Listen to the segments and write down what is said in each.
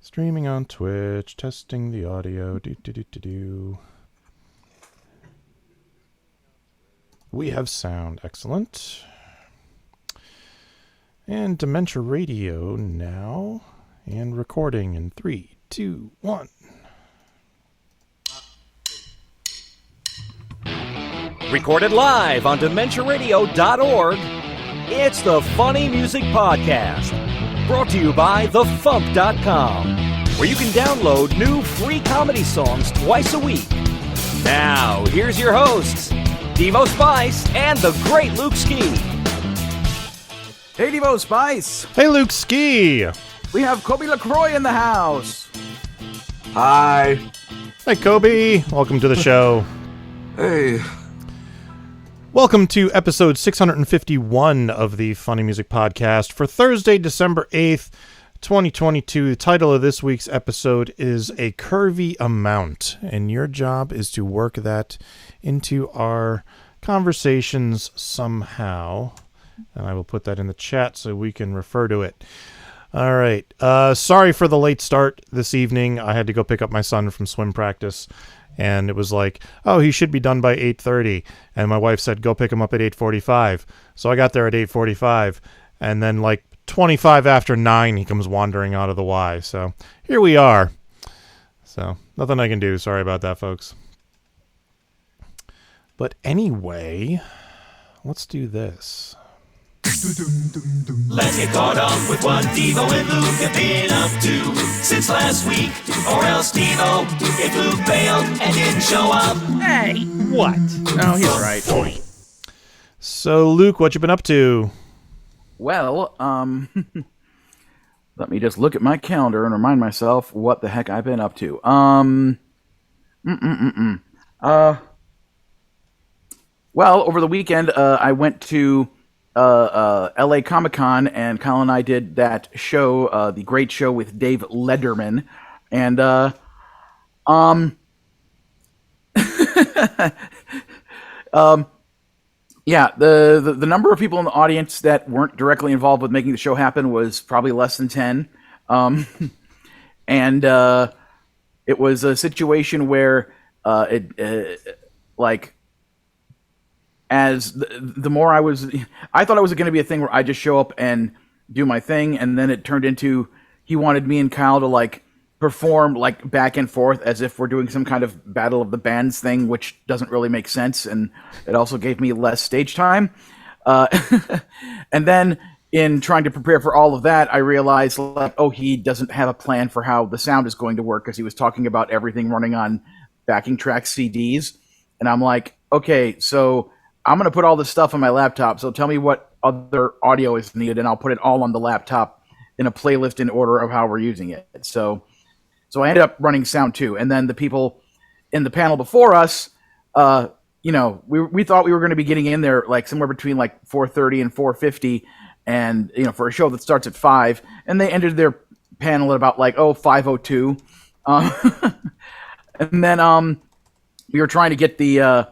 Streaming on Twitch, testing the audio. We have sound. Excellent. And Dementia Radio now. And recording in 3, 2, 1. Recorded live on DementiaRadio.org, it's the Funny Music Podcast. Brought to you by FuMP.com, where you can download new free comedy songs twice a week. Now, here's your hosts, Devo Spice and the great Luke Ski. Hey, Devo Spice. Hey, Luke Ski. We have Kobi LaCroix in the house. Hi. Hey, Kobi. Welcome to the show. Hey. Welcome to episode 651 of the Funny Music Podcast for Thursday, December 8th, 2022. The title of this week's episode is A Curvy Amount, and your job is to work that into our conversations somehow. And I will put that in the chat so we can refer to it. All right. Sorry for the late start this evening. I had to go pick up my son from swim practice. And it was like, oh, he should be done by 8:30. And my wife said, go pick him up at 8:45. So I got there at 8:45. And then like 25 after 9, he comes wandering out of the Y. So here we are. So nothing I can do. Sorry about that, folks. But anyway, let's do this. Let's get caught up with what Devo and Luke have been up to since last week. Or else Devo, if Luke bailed and didn't show up. Hey, what? Oh, he's right. So, Luke, what you been up to? Well, let me just look at my calendar and remind myself what the heck I've been up to. Well, over the weekend, I went to LA ComicCon, and Kyle and I did that show, the great show with Dave Letterman, and yeah, the number of people in the audience that weren't directly involved with making the show happen was probably less than 10, and it was a situation where as the more I thought it was going to be a thing where I just show up and do my thing, and then it turned into he wanted me and Kyle to like perform like back and forth as if we're doing some kind of battle of the bands thing, which doesn't really make sense, and it also gave me less stage time. And then in trying to prepare for all of that, I realized like, oh, he doesn't have a plan for how the sound is going to work because he was talking about everything running on backing track CDs, and I'm like, okay, so I'm going to put all this stuff on my laptop, so tell me what other audio is needed, and I'll put it all on the laptop in a playlist in order of how we're using it. So I ended up running sound too, and then the people in the panel before us, we thought we were going to be getting in there like somewhere between like 4:30 and 4:50, and for a show that starts at 5, and they ended their panel at about like 5:02, and then we were trying to get the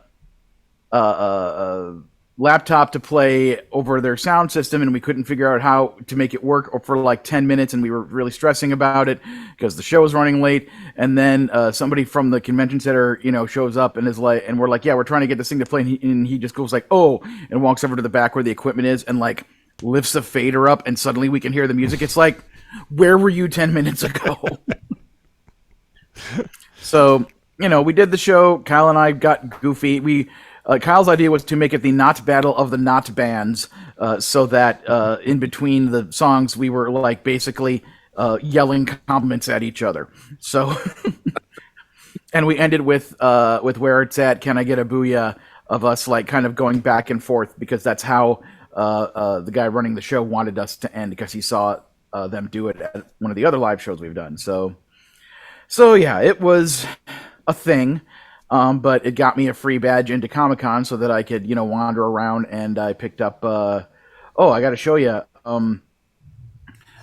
laptop to play over their sound system, and we couldn't figure out how to make it work for like 10 minutes, and we were really stressing about it because the show was running late. And then somebody from the convention center shows up and is like, and we're like, yeah, we're trying to get this thing to play, and he just goes like, oh, and walks over to the back where the equipment is and like lifts the fader up, and suddenly we can hear the music. It's like, where were you 10 minutes ago? So we did the show. Kyle and I got goofy. Kyle's idea was to make it the not battle of the not bands, so that in between the songs we were like basically yelling compliments at each other. So, and we ended with Where It's At, Can I Get a Booyah, of us like kind of going back and forth because that's how the guy running the show wanted us to end, because he saw them do it at one of the other live shows we've done. So yeah, it was a thing. But it got me a free badge into Comic-Con so that I could, wander around, and I picked up, I got to show you,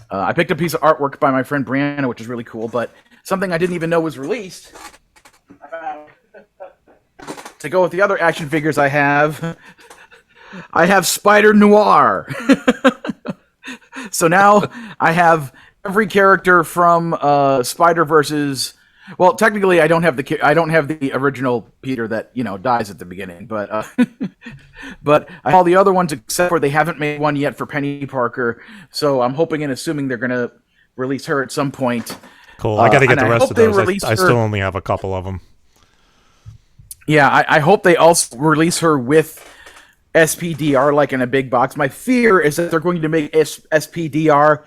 I picked a piece of artwork by my friend Brianna, which is really cool, but something I didn't even know was released. To go with the other action figures I have Spider Noir. So now I have every character from Spider-Verse's. Well, technically, I don't have the original Peter that dies at the beginning, but but I have all the other ones except for they haven't made one yet for Penny Parker. So I'm hoping and assuming they're gonna release her at some point. Cool. I got to get the rest of those. I still her. only have a couple of them. Yeah, I hope they also release her with SPDR, like in a big box. My fear is that they're going to make SPDR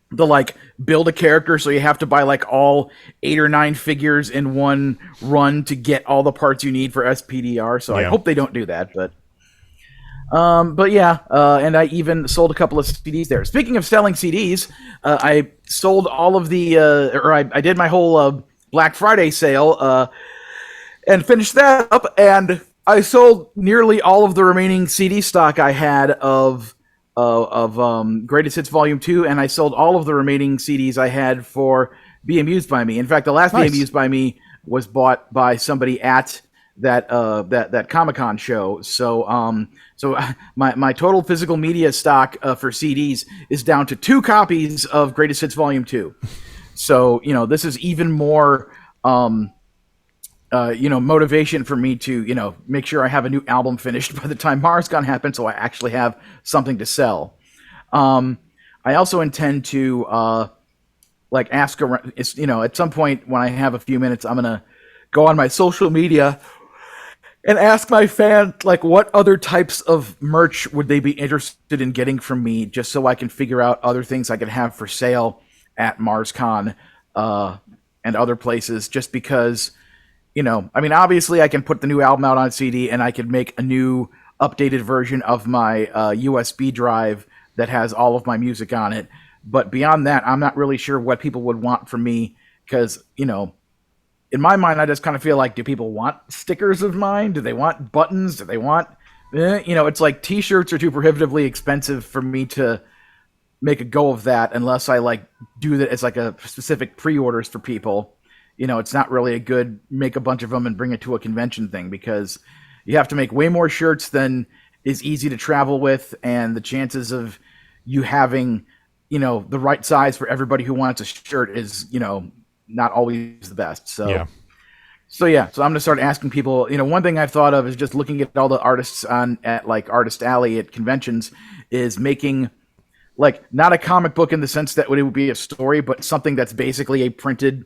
the build a character, so you have to buy all 8 or 9 figures in one run to get all the parts you need for SPDR. So yeah. I hope they don't do that, but yeah, and I even sold a couple of CDs there. Speaking of selling CDs, I sold all of the I did my whole Black Friday sale and finished that up, and I sold nearly all of the remaining CD stock I had of Greatest Hits Volume 2, and I sold all of the remaining CDs I had for Be Amused by Me. In fact, the last Be Amused by Me was bought by somebody at that ComicCon show. So my total physical media stock for CDs is down to 2 copies of Greatest Hits Volume 2. So this is even more motivation for me to, make sure I have a new album finished by the time MarsCon happens, so I actually have something to sell. I also intend to, ask around, at some point when I have a few minutes, I'm going to go on my social media and ask my fans, what other types of merch would they be interested in getting from me, just so I can figure out other things I can have for sale at MarsCon and other places, just because... obviously I can put the new album out on CD and I could make a new updated version of my USB drive that has all of my music on it. But beyond that, I'm not really sure what people would want from me because, in my mind, I just kind of feel do people want stickers of mine? Do they want buttons? Do they want, it's like t-shirts are too prohibitively expensive for me to make a go of that unless I do that as a specific pre-orders for people. It's not really a good make a bunch of them and bring it to a convention thing because you have to make way more shirts than is easy to travel with, and the chances of you having, the right size for everybody who wants a shirt is, not always the best. So, So I'm going to start asking people, one thing I've thought of is just looking at all the artists at Artist Alley at conventions is making not a comic book in the sense that it would be a story, but something that's basically a printed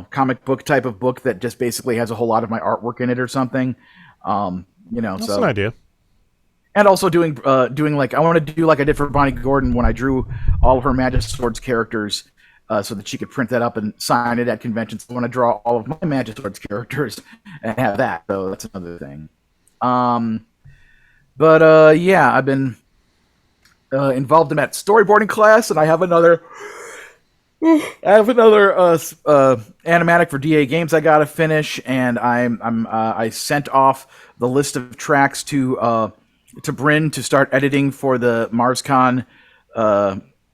comic book type of book that just basically has a whole lot of my artwork in it or something. That's an idea. And also doing I want to do like I did for Bonnie Gordon when I drew all of her Magiswords characters so that she could print that up and sign it at conventions. I want to draw all of my Magiswords characters and have that. So that's another thing. I've been involved in that storyboarding class, and I have another animatic for DA Games I gotta finish, and I sent off the list of tracks to Bryn to start editing for the MarsCon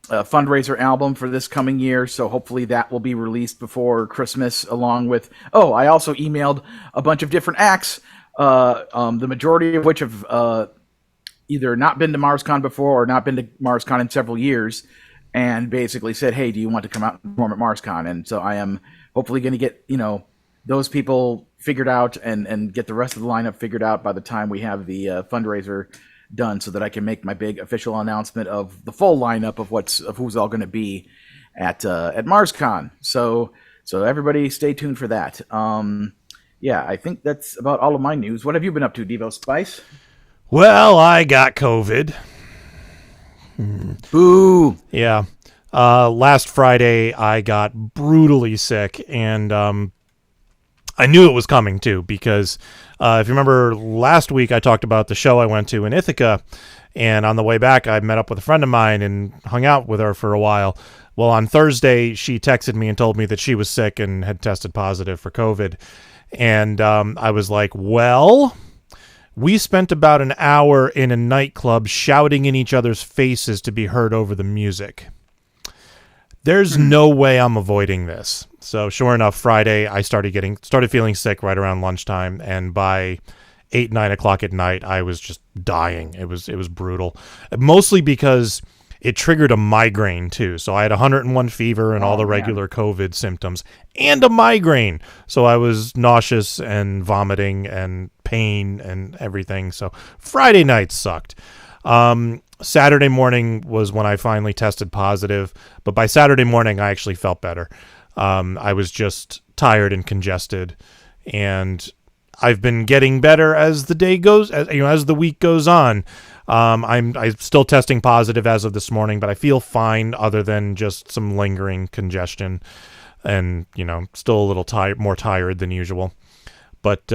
fundraiser album for this coming year. So hopefully that will be released before Christmas. Along with I also emailed a bunch of different acts, the majority of which have either not been to MarsCon before or not been to MarsCon in several years. And basically said, hey, do you want to come out and perform at MarsCon? And so I am hopefully going to get, those people figured out and get the rest of the lineup figured out by the time we have the fundraiser done so that I can make my big official announcement of the full lineup of who's all going to be at MarsCon. So everybody stay tuned for that. I think that's about all of my news. What have you been up to, Devo Spice? Well, I got COVID. Boo. Yeah. Last Friday, I got brutally sick, and I knew it was coming, too, because if you remember last week, I talked about the show I went to in Ithaca, and on the way back, I met up with a friend of mine and hung out with her for a while. Well, on Thursday, she texted me and told me that she was sick and had tested positive for COVID, and I was like, well... We spent about an hour in a nightclub shouting in each other's faces to be heard over the music. There's no way I'm avoiding this. So sure enough, Friday, I started feeling sick right around lunchtime. And by 8-9 o'clock at night, I was just dying. It was brutal. Mostly because it triggered a migraine too. So I had 101 fever and all the regular COVID symptoms and a migraine. So I was nauseous and vomiting and pain and everything. So Friday night sucked. Saturday morning was when I finally tested positive, but by Saturday morning I actually felt better. I was just tired and congested, and I've been getting better as the day goes, as the week goes on. I'm still testing positive as of this morning, but I feel fine other than just some lingering congestion and, still a little more tired than usual. But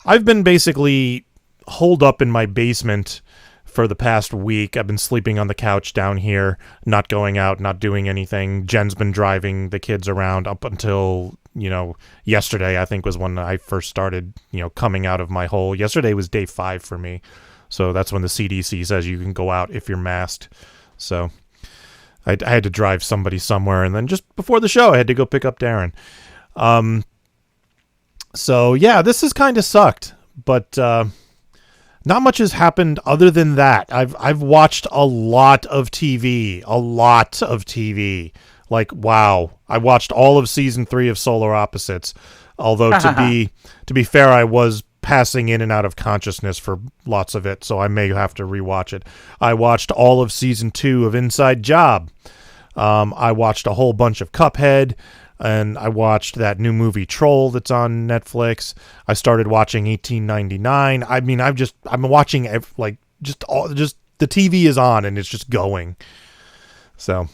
I've been basically holed up in my basement for the past week. I've been sleeping on the couch down here, not going out, not doing anything. Jen's been driving the kids around up until, yesterday, I think, was when I first started, coming out of my hole. Yesterday was day 5 for me. So that's when the CDC says you can go out if you're masked. So I had to drive somebody somewhere. And then just before the show, I had to go pick up Darren. So yeah, this has kind of sucked, but not much has happened other than that. I've watched a lot of TV. Like, wow. I watched all of season 3 of Solar Opposites. Although to be fair, I was passing in and out of consciousness for lots of it, so I may have to rewatch it. I watched all of season 2 of Inside Job. I watched a whole bunch of Cuphead, and I watched that new movie Troll that's on Netflix. I started watching 1899. I mean, I'm watching just the TV is on and it's just going. So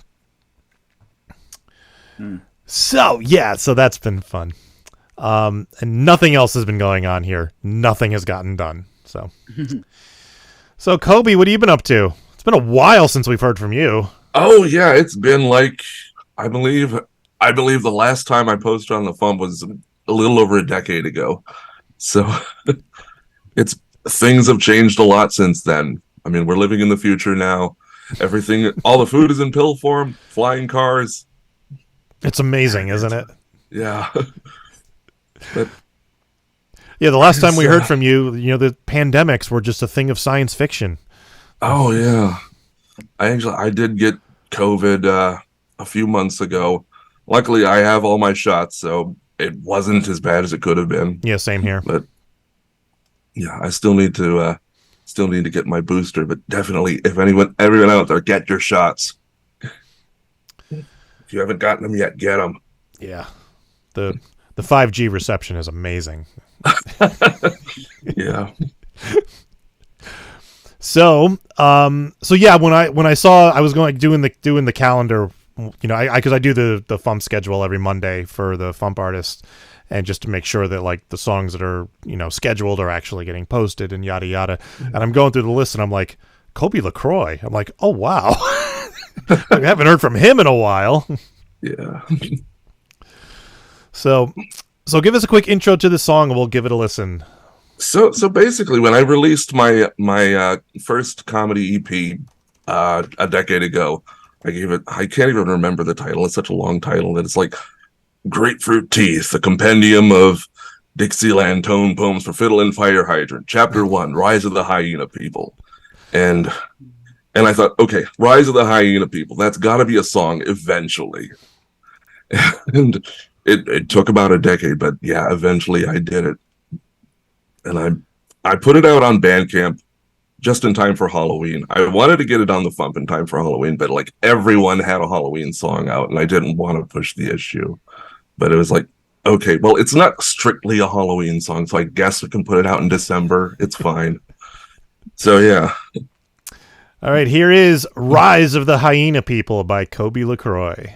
so that's been fun. And nothing else has been going on here. Nothing has gotten done. So Kobi, what have you been up to? It's been a while since we've heard from you. Oh yeah, it's been like I believe the last time I posted on the FuMP was a little over a decade ago. So things have changed a lot since then. I mean, we're living in the future now. Everything, all the food is in pill form, flying cars. It's amazing, isn't it? Yeah. Yeah, the last time we heard from you, the pandemics were just a thing of science fiction. Oh yeah. I did get COVID a few months ago. Luckily, I have all my shots, so it wasn't as bad as it could have been. Yeah, same here. But yeah, I still need to get my booster. But definitely, if everyone out there, get your shots. If you haven't gotten them yet, get them. Yeah, the 5G reception is amazing. Yeah. So yeah, when I saw I was going doing the calendar, because I do the FuMP schedule every Monday for the FuMP artists, and just to make sure that like the songs that are scheduled are actually getting posted and yada yada. And I'm going through the list and I'm like, Kobi LaCroix. I'm like, oh wow, I haven't heard from him in a while. Yeah. So give us a quick intro to the song and we'll give it a listen. So basically, when I released my first comedy EP a decade ago, I can't even remember the title. It's such a long title that it's like Grapefruit Teeth, a compendium of Dixieland tone poems for fiddle and fire hydrant. Chapter 1, Rise of the Hyena People. And I thought, okay, Rise of the Hyena People, that's got to be a song eventually. And it took about a decade, but yeah, eventually I did it. And I put it out on Bandcamp just in time for Halloween. I wanted to get it on the FuMP in time for Halloween, but like everyone had a Halloween song out and I didn't want to push the issue. But it was like, okay, well, it's not strictly a Halloween song, so I guess we can put it out in December. It's fine. So yeah. All right, here is Rise of the Hyena People by Kobi LaCroix.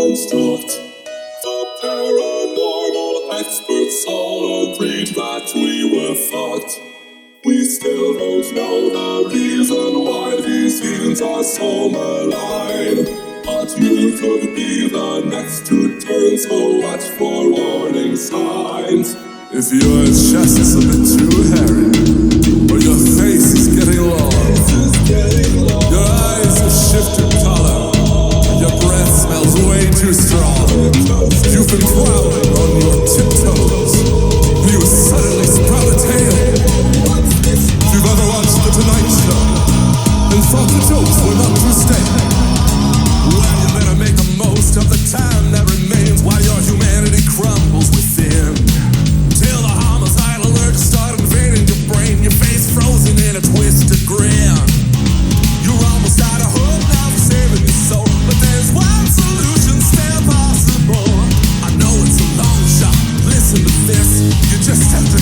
construct. The paranormal experts all agreed that we were fucked. We still don't know the reason why these scenes are so malign. But you could be the next to turn, so watch for warning signs. If your chest is a bit too hairy, or your face is getting long, your eyes have shifted color, and your breath smells way too strong. You've been crawling on your tiptoes, you suddenly sprout a tail. If you've ever watched The Tonight Show and thought the jokes were not to stay, well, you better make the most of the time that remains while your humanity crumbles within. Till the homicidal urge start invading your brain, your face frozen in a twisted grin. You're almost out of hope now for saving your soul, but there's one solution still possible. I know it's a long shot, listen to this, you just have to...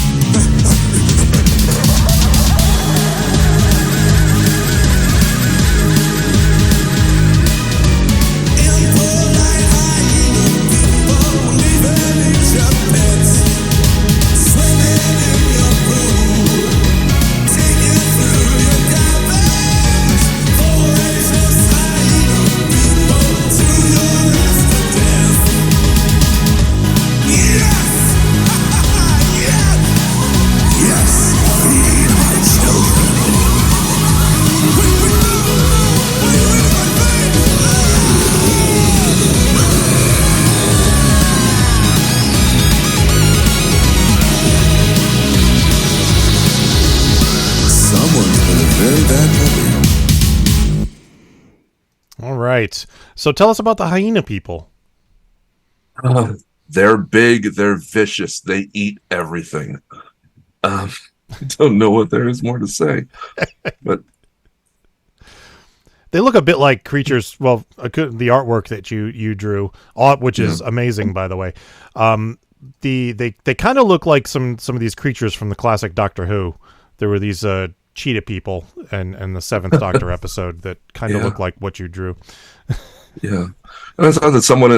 So tell us about the Hyena people. They're big, they're vicious, they eat everything. I don't know what there is more to say, but they look a bit like creatures. Well, the artwork that you drew, which is amazing, by the way. They kind of look like some of these creatures from the classic Doctor Who. There were these cheetah people and the Seventh Doctor episode that kind of look like what you drew. Yeah. And I saw that someone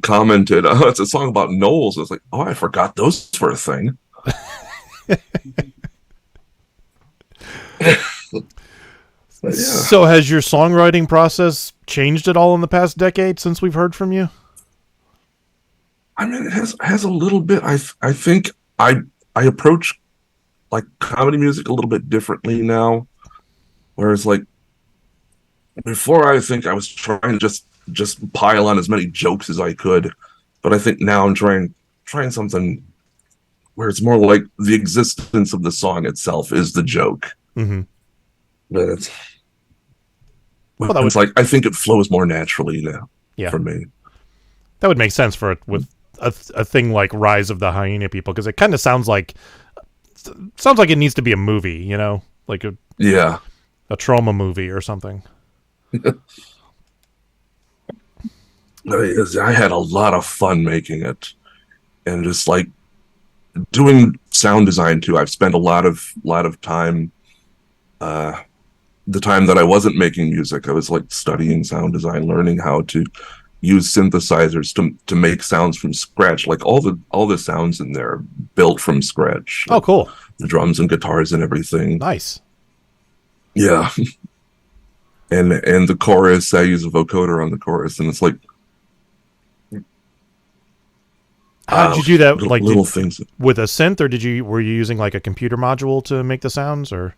commented, "Oh, it's a song about gnolls." I was like, "Oh, I forgot those were a thing." But, So has your songwriting process changed at all in the past decade since we've heard from you? I mean, it has a little bit. I think I approach like comedy music a little bit differently now, whereas like before, I think I was trying to just pile on as many jokes as I could, but I think now I'm trying something where it's more like the existence of the song itself is the joke. Mm-hmm. But it's like I think it flows more naturally now for me. That would make sense for it with a thing like Rise of the Hyena People, because it kind of sounds like it needs to be a movie, you know, like a trauma movie or something. I had a lot of fun making it, and just like doing sound design too. I've spent a lot of time. The time that I wasn't making music, I was like studying sound design, learning how to use synthesizers to make sounds from scratch. Like all the sounds in there are built from scratch. Oh, cool! The drums and guitars and everything. Nice. Yeah. And the chorus, I use a vocoder on the chorus, and it's like. How did you do that? Like little things with a synth, or were you using like a computer module to make the sounds, or?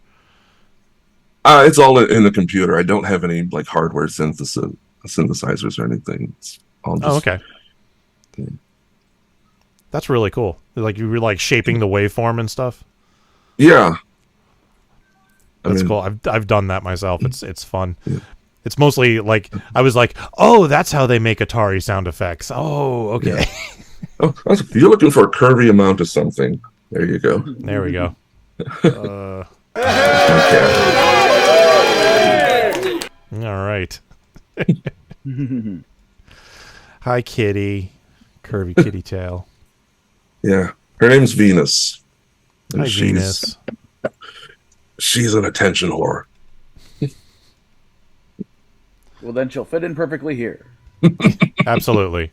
It's all in the computer. I don't have any like hardware synthesizers or anything. It's all just, okay. Yeah. That's really cool. Like you were like shaping the waveform and stuff. Yeah. That's cool. I've done that myself. It's fun. Yeah. It's mostly like I was like, oh, that's how they make Atari sound effects. Oh, okay. Yeah. Oh, you're looking for a curvy amount of something. There you go. There we go. All right. Hi, kitty. Curvy kitty tail. Yeah. Her name's Venus. Hi, Venus. She's an attention whore. Well, then she'll fit in perfectly here. Absolutely.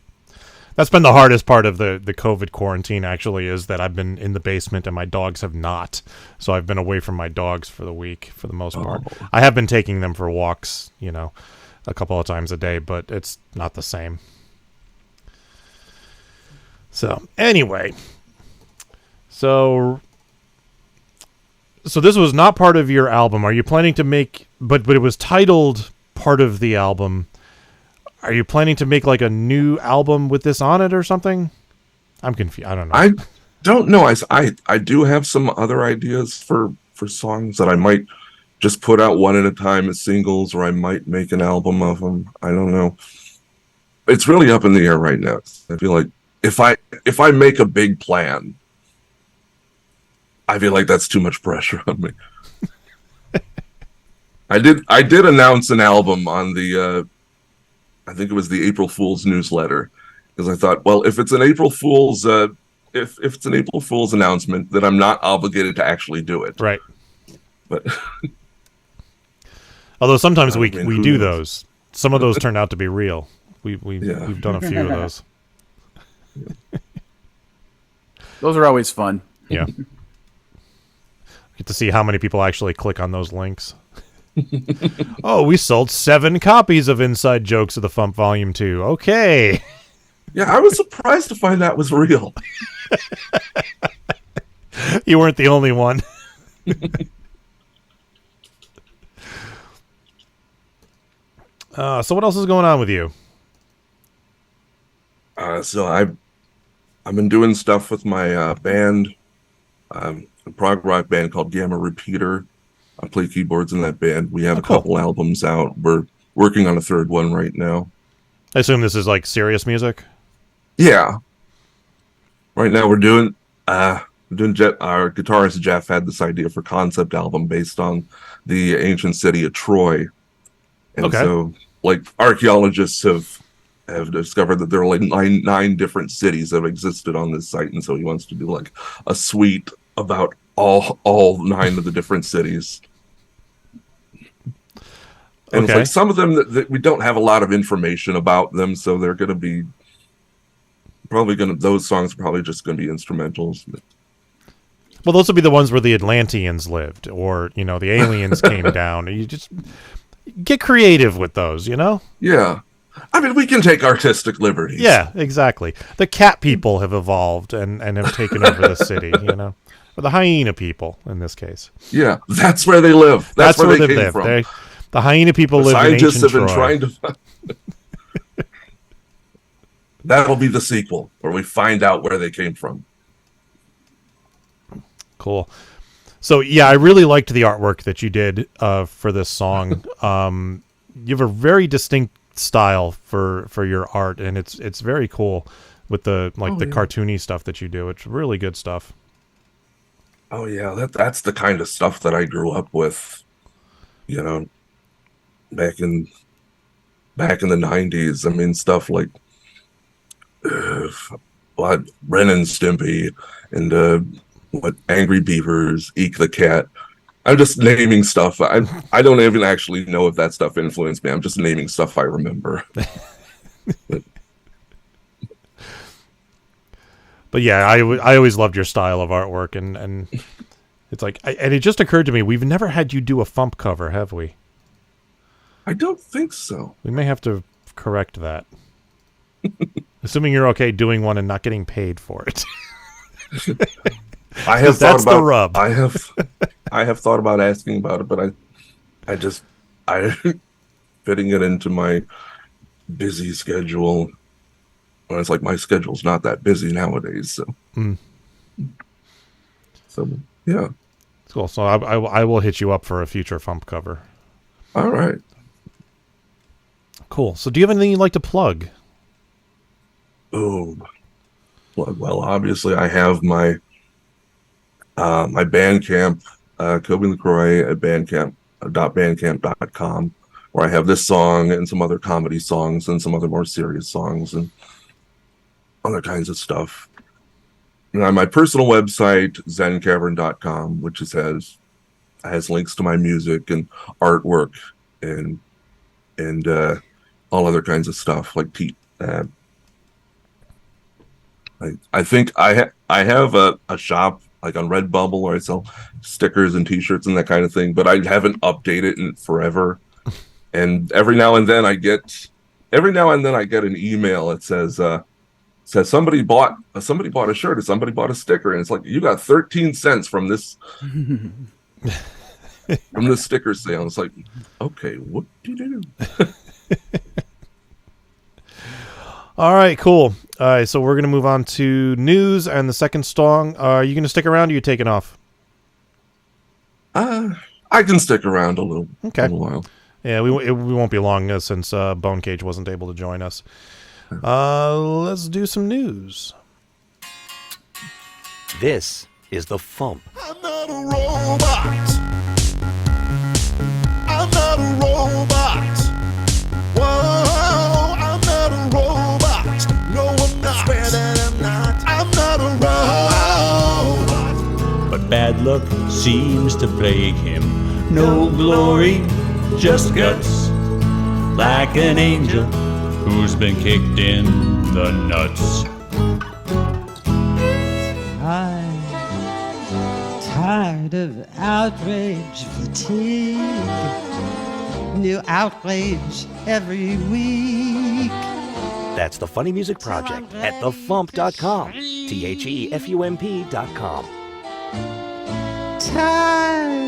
That's been the hardest part of the COVID quarantine, actually, is that I've been in the basement and my dogs have not. So I've been away from my dogs for the week, for the most part. I have been taking them for walks, a couple of times a day, but it's not the same. So, anyway. So this was not part of your album. Are you planning to make... But it was titled part of the album... Are you planning to make like a new album with this on it or something? I'm confused. I don't know. I don't know. I do have some other ideas for songs that I might just put out one at a time as singles, or I might make an album of them. I don't know. It's really up in the air right now. I feel like if I make a big plan, I feel like that's too much pressure on me. I did announce an album on the I think it was the April Fool's newsletter, because I thought, well, if it's an April Fool's if it's an April Fool's announcement, then I'm not obligated to actually do it. Right. But although sometimes we do those. Some of those turn out to be real. We've done a few of those. Those are always fun. Yeah. Get to see how many people actually click on those links. Oh, we sold 7 copies of Inside Jokes of the FuMP Volume 2. Okay. Yeah, I was surprised to find that was real. You weren't the only one. So what else is going on with you? So I've been doing stuff with my band, a prog rock band called Gamma Repeater. I play keyboards in that band. We have a couple albums out. We're working on a third one right now. I assume this is like serious music? Yeah. Right now we're doing our guitarist Jeff had this idea for concept album based on the ancient city of Troy. And so like archaeologists have discovered that there are like nine different cities that have existed on this site, and so he wants to do like a suite about all 9 of the different cities. And it's like some of them that we don't have a lot of information about them, so they're going to be those songs are probably just going to be instrumentals. Well, those will be the ones where the Atlanteans lived, or the aliens came down. You just get creative with those, Yeah. I mean, we can take artistic liberties. Yeah, exactly. The cat people have evolved and have taken over the city, Or the hyena people, in this case. Yeah, that's where they live. That's where they came live. from. The hyena people live in ancient Troy. Scientists have been trying to... That'll be the sequel, where we find out where they came from. Cool. So, yeah, I really liked the artwork that you did for this song. You have a very distinct style for your art, and it's very cool with the cartoony stuff that you do. It's really good stuff. Oh yeah, that's the kind of stuff that I grew up with, back in the 90s. I mean, stuff like Ren and Stimpy and Angry Beavers, Eek the Cat. I'm just naming stuff. I don't even actually know if that stuff influenced me. I'm just naming stuff I remember. But yeah, I always loved your style of artwork, and it's like, and it just occurred to me, we've never had you do a FuMP cover, have we? I don't think so. We may have to correct that. Assuming you're okay doing one and not getting paid for it. I have thought that's the rub. I have thought about asking about it, but I fitting it into my busy schedule. Well, it's like my schedule's not that busy nowadays, so. So yeah, cool. So I will hit you up for a future FuMP cover. All right. Cool. So do you have anything you'd like to plug? Oh, well, obviously I have my my Bandcamp, Kobi LaCroix at bandcamp.bandcamp.com, where I have this song and some other comedy songs and some other more serious songs and other kinds of stuff. And on my personal website, zencavern.com, which has links to my music and artwork and all other kinds of stuff like I think I have a shop like on Redbubble where I sell stickers and T-shirts and that kind of thing, but I haven't updated it forever. And every now and then I get an email that says somebody bought a shirt or somebody bought a sticker, and it's like, you got 13 cents from this from this sticker sale. It's like, okay, what do you do? All right, cool. All right, so we're going to move on to news and the second song. Are you going to stick around, or are you taking off? I can stick around a little while. Yeah, we won't be long since Bonecage wasn't able to join us. Let's do some news. This is the FuMP. I'm not a robot. I'm not a robot. Whoa, I'm not a robot. No, I'm not. Swear that I'm not. I'm not a robot. But bad luck seems to plague him. No glory, just guts. Like an angel who's been kicked in the nuts. I'm tired of outrage fatigue. New outrage every week. That's the Funny Music Project at thefump.com. TheFump.com. Tired.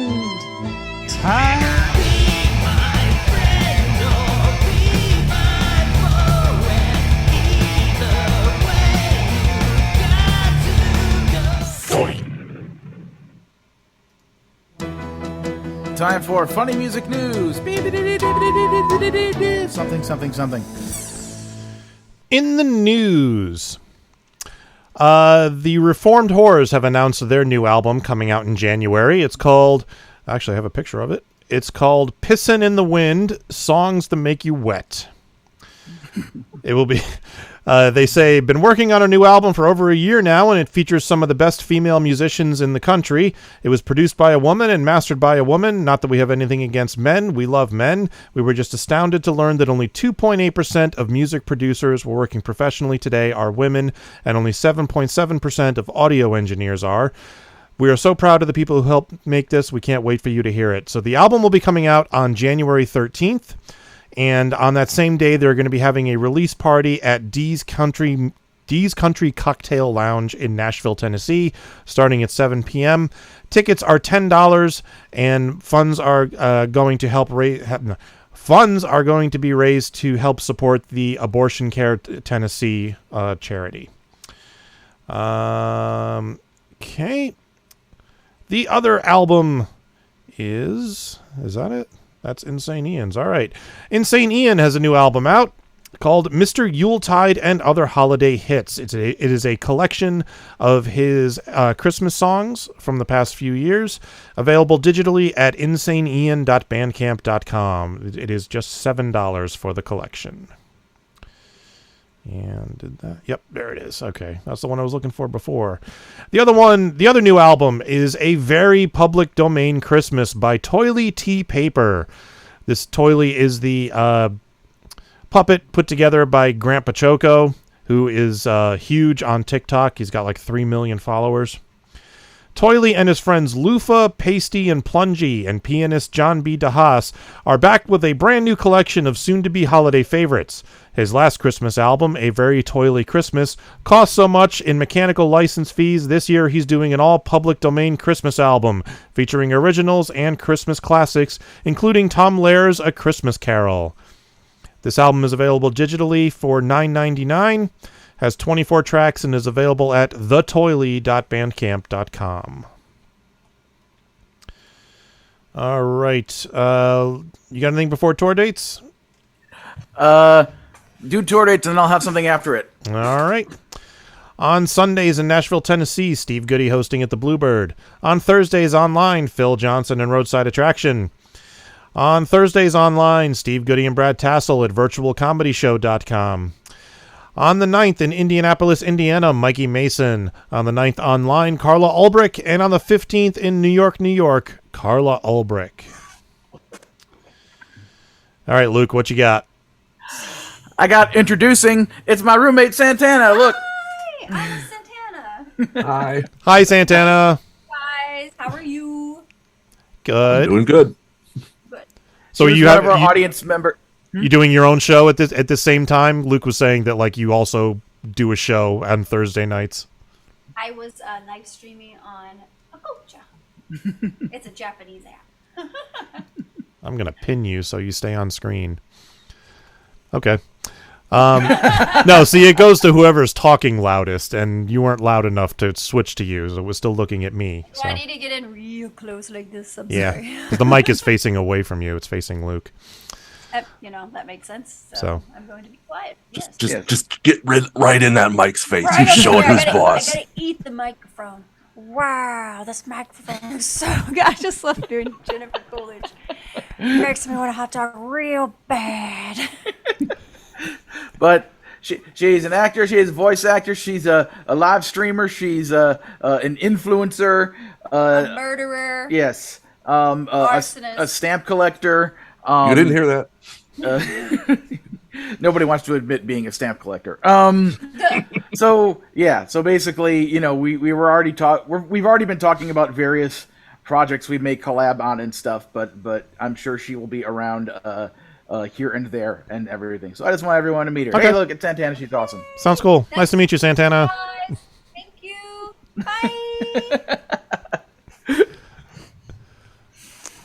Time for funny music news. Something. In the news, the Reformed Horrors have announced their new album coming out in January. It's called, actually I have a picture of it. It's called Pissin' in the Wind, Songs That Make You Wet. It will be, they say, been working on a new album for over a year now, and it features some of the best female musicians in the country. It was produced by a woman and mastered by a woman. Not that we have anything against men. We love men. We were just astounded to learn that only 2.8% of music producers who are working professionally today are women, and only 7.7% of audio engineers are. We are so proud of the people who helped make this. We can't wait for you to hear it. So the album will be coming out on January 13th. And on that same day, they're going to be having a release party at Dee's Country Cocktail Lounge in Nashville, Tennessee, starting at 7 p.m. Tickets are $10, and funds are going to be raised to help support the Abortion Care Tennessee charity. Okay. The other album is that it? That's Insane Ian's. All right. Insane Ian has a new album out called Mr. Yuletide and Other Holiday Hits. It is a collection of his Christmas songs from the past few years, available digitally at insaneian.bandcamp.com. It is just $7 for the collection. And did that? Yep, there it is. Okay, that's the one I was looking for before. The other new album is A Very Public Domain Christmas by Toily T. Paper. This Toily is the puppet put together by Grant Pachoco, who is huge on TikTok. He's got like 3 million followers. Toily and his friends Lufa, Pasty, and Plungy, and pianist John B. DeHaas are back with a brand new collection of soon-to-be holiday favorites. His last Christmas album, A Very Toily Christmas, cost so much in mechanical license fees. This year he's doing an all-public domain Christmas album, featuring originals and Christmas classics, including Tom Lair's A Christmas Carol. This album is available digitally for $9.99. Has 24 tracks and is available at thetoily.bandcamp.com. All right. You got anything before tour dates? Do tour dates and I'll have something after it. All right. On Sundays in Nashville, Tennessee, Steve Goody hosting at the Bluebird. On Thursdays online, Phil Johnson and Roadside Attraction. On Thursdays online, Steve Goody and Brad Tassel at virtualcomedyshow.com. On the 9th in Indianapolis, Indiana, Mikey Mason. On the 9th online, Carla Ulbrich. And on the 15th in New York, New York, Carla Ulbrich. All right, Luke, what you got? I got introducing. It's my roommate Santana. Look. Hi, I'm Santana. Hi. Hi, Santana. Guys, how are you? Good. Doing good. So She you was have one of our audience member. you doing your own show at the same time? Luke was saying that like you also do a show on Thursday nights. I was live streaming on Akocha. It's a Japanese app. I'm gonna pin you so you stay on screen. Okay. No, see, it goes to whoever's talking loudest, and you weren't loud enough to switch to you, so it was still looking at me. Yeah, So. I need to get in real close like this. I'm Yeah, sorry. 'cause the mic is facing away from you. It's facing Luke. That makes sense. So, So. I'm going to be quiet. Yes. Just get right in that Mike's face. Right He's up showing there. who's boss. I gotta eat the microphone. Wow, this microphone is so good. I just love doing Jennifer Coolidge. Makes me want a hot dog real bad. But she's an actor. She's a voice actor. She's a live streamer. She's an influencer. A murderer. Yes. Arsonist. A stamp collector. You didn't hear that. Nobody wants to admit being a stamp collector. So basically, we've already been talking about various projects we may collab on and stuff, but I'm sure she will be around here and there and everything. So I just want everyone to meet her. Okay. Hey, look, it's Santana. She's awesome. Sounds cool. Nice to meet you, Santana. Guys, thank you. Bye.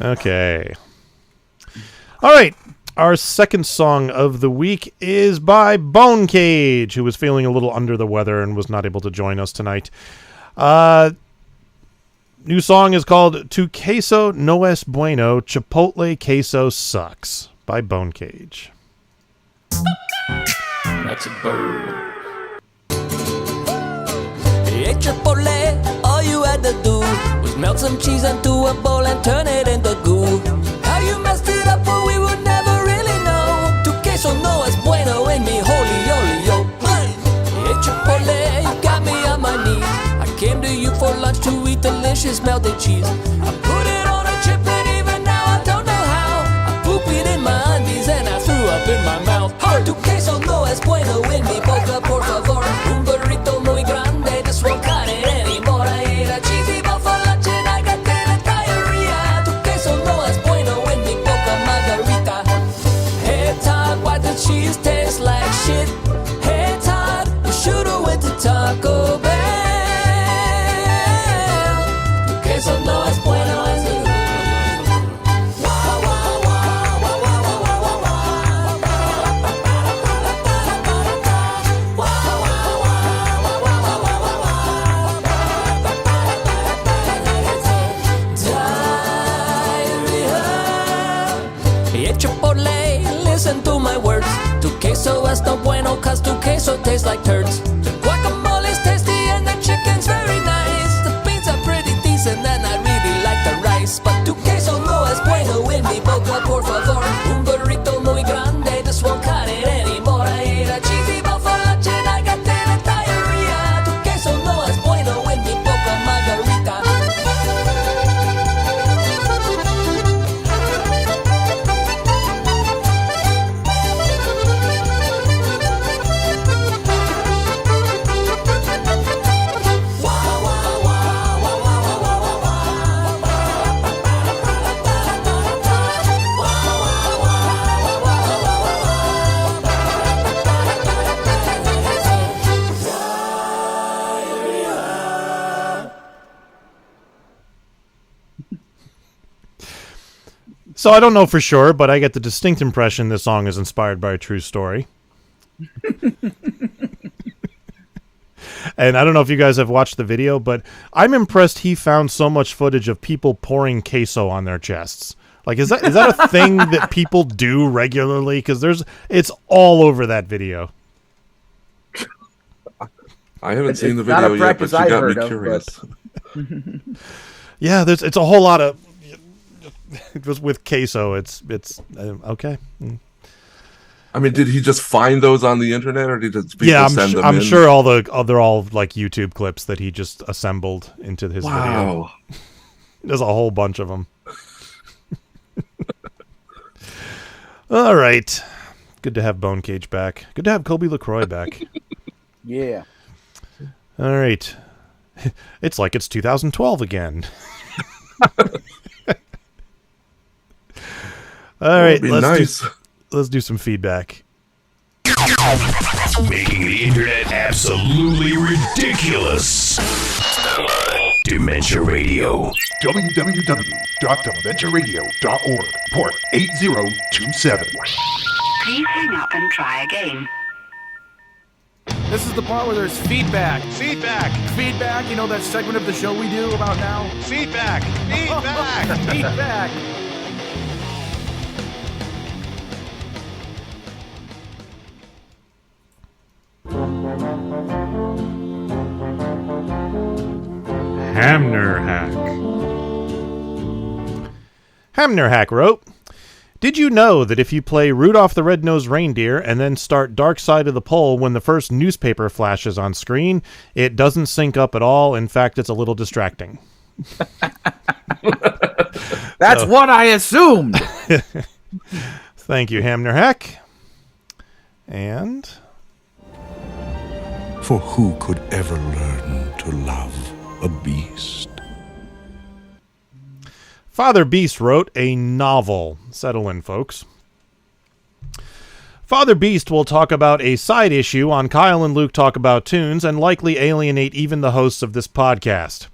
Okay. All right. Our second song of the week is by Bonecage, who was feeling a little under the weather and was not able to join us tonight. New song is called Tu Queso No Es Bueno, Chipotle Queso Sucks by Bonecage. That's a bird. Hey, Chipotle, all you had to do was melt some cheese into a bowl and turn it into goo. How you messed it up, well, we would never really know. Tu queso no es bueno en mi holy yo. Hey, Chipotle, you got me on my knees. I came to you for lunch to eat delicious melted cheese. I put it on a chip and even now I don't know how. I pooped it in my undies and I threw up in my mouth. Tu queso no es bueno en mi boca, por favor. Un burrito muy grande, just won't cut it anymore. I ate a cheesy ball for lunch and I got diarrhea. Tu queso no es bueno en mi boca, margarita. Hey Todd, why the cheese taste like shit? Hey Todd, you should've went to Taco Bell. Tu queso no es bueno en mi Hey, Chipotle, listen to my words. Tu queso es no bueno, cause tu queso tastes like turds. The guacamole's tasty and the chicken's very nice. The beans are pretty decent and I really like the rice. But tu queso no es bueno en mi boca, por favor. Un burrito muy grande, just won't cut it anymore. I ate a cheesy ball for lunch and I got diarrhea. Tu queso no es bueno en mi boca, margarita. So I don't know for sure, but I get the distinct impression this song is inspired by a true story. And I don't know if you guys have watched the video, but I'm impressed he found so much footage of people pouring queso on their chests. Like, is that a thing that people do regularly? Because it's all over that video. I haven't seen the it's not a video yet, but practice you I've got me heard of, curious. Yeah, it's a whole lot of it was with queso. It's okay. I mean, did he just find those on the internet, or did people send them in? I'm sure they're all like YouTube clips that he just assembled into his video. There's a whole bunch of them. All right. Good to have Bonecage back. Good to have Kobi LaCroix back. Yeah. All right. It's like it's 2012 again. All right, let's do some feedback. Making the internet absolutely ridiculous. Dementia Radio. www.dementiaradio.org. Port 8027. Please hang up and try again. This is the part where there's feedback. Feedback. You know that segment of the show we do about now? Feedback. Feedback. Hamner Hack wrote, "Did you know that if you play Rudolph the Red-Nosed Reindeer and then start Dark Side of the Pole when the first newspaper flashes on screen, it doesn't sync up at all? In fact, it's a little distracting." That's what I assumed. Thank you, Hamner Hack. And For who could ever learn to love a beast? Father Beast wrote a novel. Settle in, folks. Father Beast will talk about a side issue on Kyle and Luke Talk About Tunes and likely alienate even the hosts of this podcast.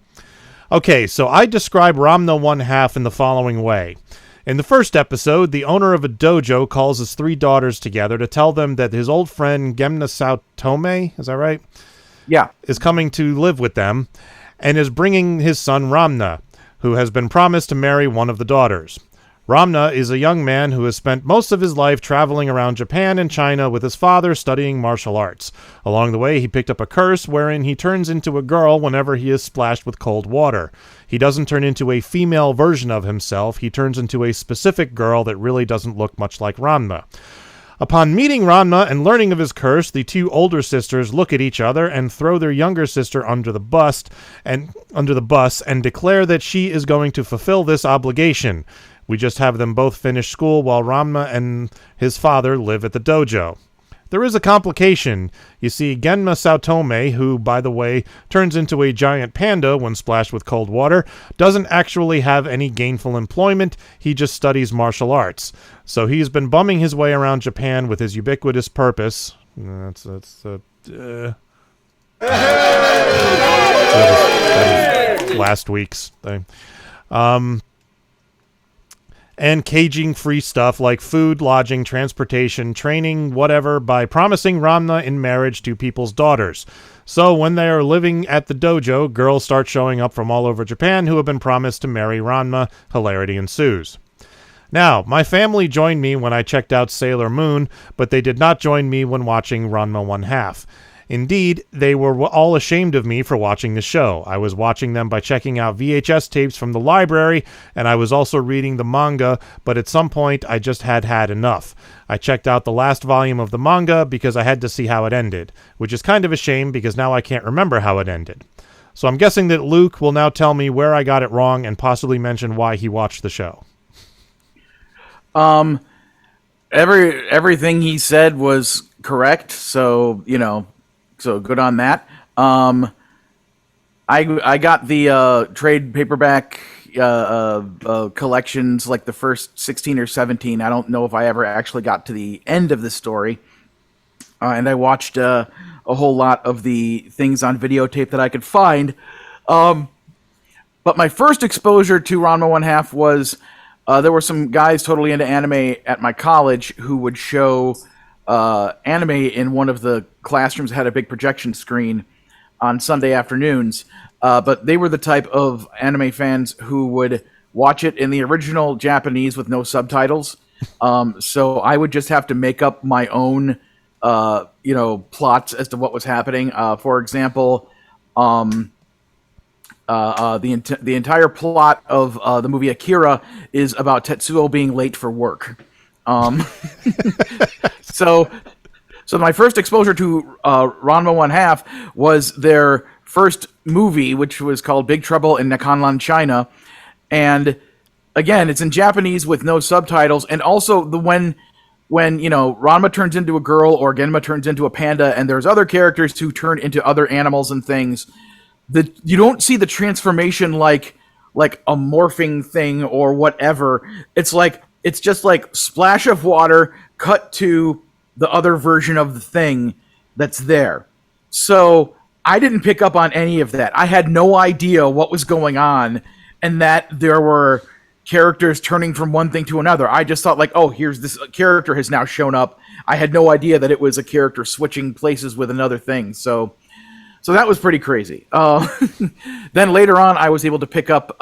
Okay, so I describe Ramna 1/2 in the following way. In the first episode, the owner of a dojo calls his 3 daughters together to tell them that his old friend Gemna Saotome, is that right? Yeah. Is coming to live with them and is bringing his son Ramna, who has been promised to marry one of the daughters. Ramna is a young man who has spent most of his life traveling around Japan and China with his father studying martial arts. Along the way, he picked up a curse wherein he turns into a girl whenever he is splashed with cold water. He doesn't turn into a female version of himself, he turns into a specific girl that really doesn't look much like Ramna. Upon meeting Ramna and learning of his curse, the 2 older sisters look at each other and throw their younger sister under the bus and declare that she is going to fulfill this obligation. We just have them both finish school while Ramna and his father live at the dojo. There is a complication. You see, Genma Saotome, who, by the way, turns into a giant panda when splashed with cold water, doesn't actually have any gainful employment. He just studies martial arts. So he's been bumming his way around Japan with his ubiquitous purpose. That was last week's thing. And caging free stuff like food, lodging, transportation, training, whatever, by promising Ramna in marriage to people's daughters. So when they are living at the dojo, girls start showing up from all over Japan who have been promised to marry Ramna. Hilarity ensues. Now, my family joined me when I checked out Sailor Moon, but they did not join me when watching Ranma 1/2. Indeed, they were all ashamed of me for watching the show. I was watching them by checking out VHS tapes from the library, and I was also reading the manga, but at some point I just had enough. I checked out the last volume of the manga because I had to see how it ended, which is kind of a shame because now I can't remember how it ended. So I'm guessing that Luke will now tell me where I got it wrong and possibly mention why he watched the show. Everything he said was correct, so, so good on that. I got the trade paperback collections, like the first 16 or 17. I don't know if I ever actually got to the end of the story. And I watched a whole lot of the things on videotape that I could find. But my first exposure to Ranma 1/2 was there were some guys totally into anime at my college who would show anime in one of the classrooms that had a big projection screen on Sunday afternoons. But they were the type of anime fans who would watch it in the original Japanese with no subtitles. So I would just have to make up my own, plots as to what was happening. For example, the entire plot of the movie Akira is about Tetsuo being late for work. So my first exposure to Ranma 1/2 was their first movie, which was called Big Trouble in Nakanlan, China. And again, it's in Japanese with no subtitles. And also when when, Ranma turns into a girl or Genma turns into a panda, and there's other characters who turn into other animals and things, you don't see the transformation like a morphing thing or whatever. It's just like splash of water cut to the other version of the thing that's there. So I didn't pick up on any of that. I had no idea what was going on and that there were characters turning from one thing to another. I just thought here's this character has now shown up. I had no idea that it was a character switching places with another thing. So that was pretty crazy. Then later on, I was able to pick up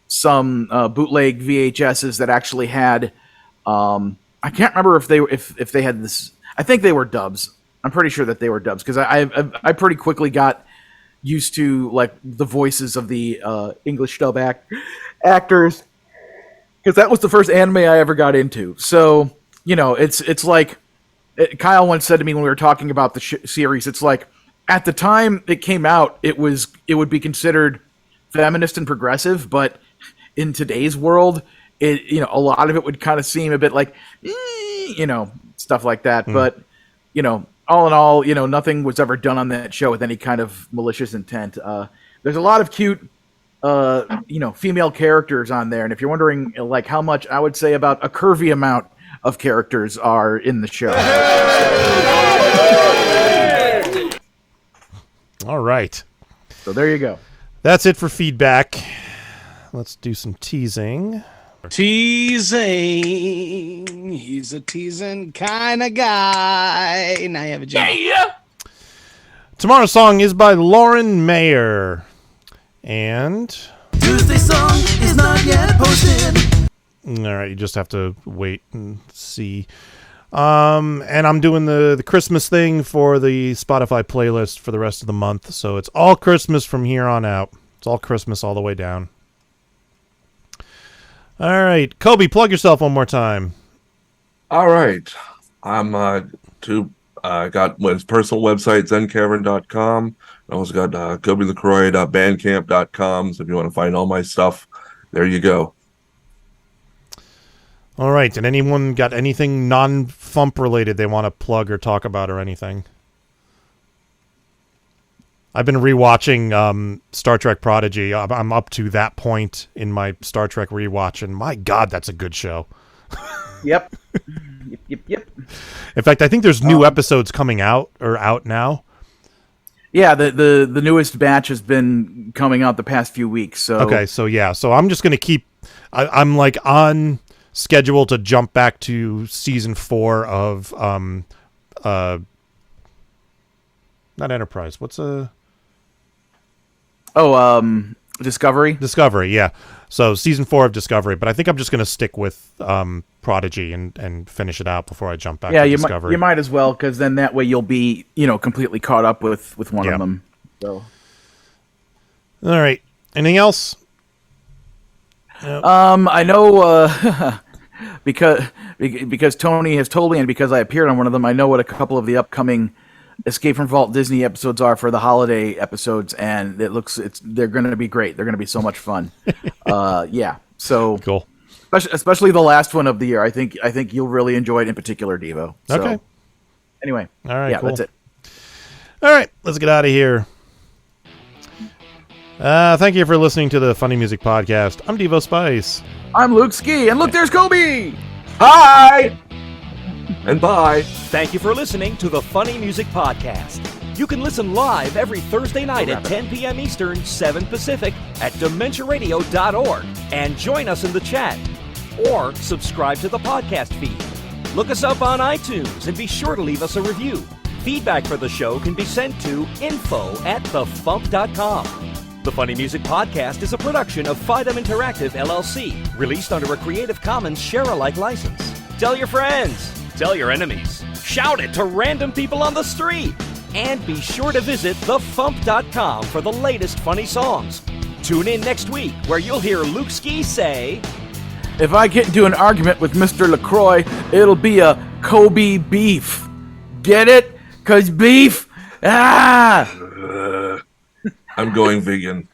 some bootleg VHSs that actually had. I can't remember if they had this. I think they were dubs. I'm pretty sure that they were dubs because I pretty quickly got used to the voices of the English dub actors. Because that was the first anime I ever got into. So, it's like... Kyle once said to me when we were talking about the series, it's like, at the time it came out, it would be considered feminist and progressive, but in today's world, a lot of it would kind of seem a bit like, stuff like that. But, all in all, nothing was ever done on that show with any kind of malicious intent. There's a lot of cute... female characters on there, and if you're wondering how much, I would say about a curvy amount of characters are in the show. All right. So there you go. That's it for feedback. Let's do some teasing. Teasing. He's a teasing kind of guy. Now you have a job. Yeah. Tomorrow's song is by Lauren Mayer. And Tuesday song is not yet posted. All right, you just have to wait and see. And I'm doing the Christmas thing for the Spotify playlist for the rest of the month, so it's all Christmas from here on out. It's all Christmas all the way down. All right, Kobe, plug yourself one more time. All right, I'm got my personal website zencavern.com. I also got Kobi LaCroix.bandcamp.com. So if you want to find all my stuff, there you go. All right. And anyone got anything non-FuMP related they want to plug or talk about or anything? I've been rewatching Star Trek Prodigy. I'm up to that point in my Star Trek rewatch, and my God, that's a good show. Yep. Yep. In fact, I think there's new episodes coming out now. Yeah, the newest batch has been coming out the past few weeks. So okay, so I'm just gonna keep. I'm on schedule to jump back to season 4 of not Enterprise. What's Discovery. Discovery, yeah. So season 4 of Discovery, but I think I'm just gonna stick with Prodigy and finish it out before I jump back to Discovery. You might as well, because then that way you'll be completely caught up with one of them. So, all right. Anything else? Yep. I know because Tony has told me, and because I appeared on one of them, I know what a couple of the upcoming Escape from Vault Disney episodes are for the holiday episodes, and they're going to be great. They're going to be so much fun. So cool. Especially the last one of the year. I think you'll really enjoy it, in particular, Devo. So, okay. Anyway. All right. Cool. That's it. All right. Let's get out of here. Thank you for listening to the Funny Music Podcast. I'm Devo Spice. I'm Luke Ski, and look, there's Kobe. Hi. And bye. Thank you for listening to the Funny Music Podcast. You can listen live every Thursday night at 10 p.m. Eastern, 7 Pacific at DementiaRadio.org and join us in the chat. Or subscribe to the podcast feed. Look us up on iTunes and be sure to leave us a review. Feedback for the show can be sent to info@thefump.com. The Funny Music Podcast is a production of Fidem Interactive, LLC, released under a Creative Commons share-alike license. Tell your friends. Tell your enemies. Shout it to random people on the street. And be sure to visit thefump.com for the latest funny songs. Tune in next week where you'll hear Luke Ski say, if I get into an argument with Mr. LaCroix, it'll be a Kobe beef. Get it? 'Cause beef? Ah! I'm going vegan.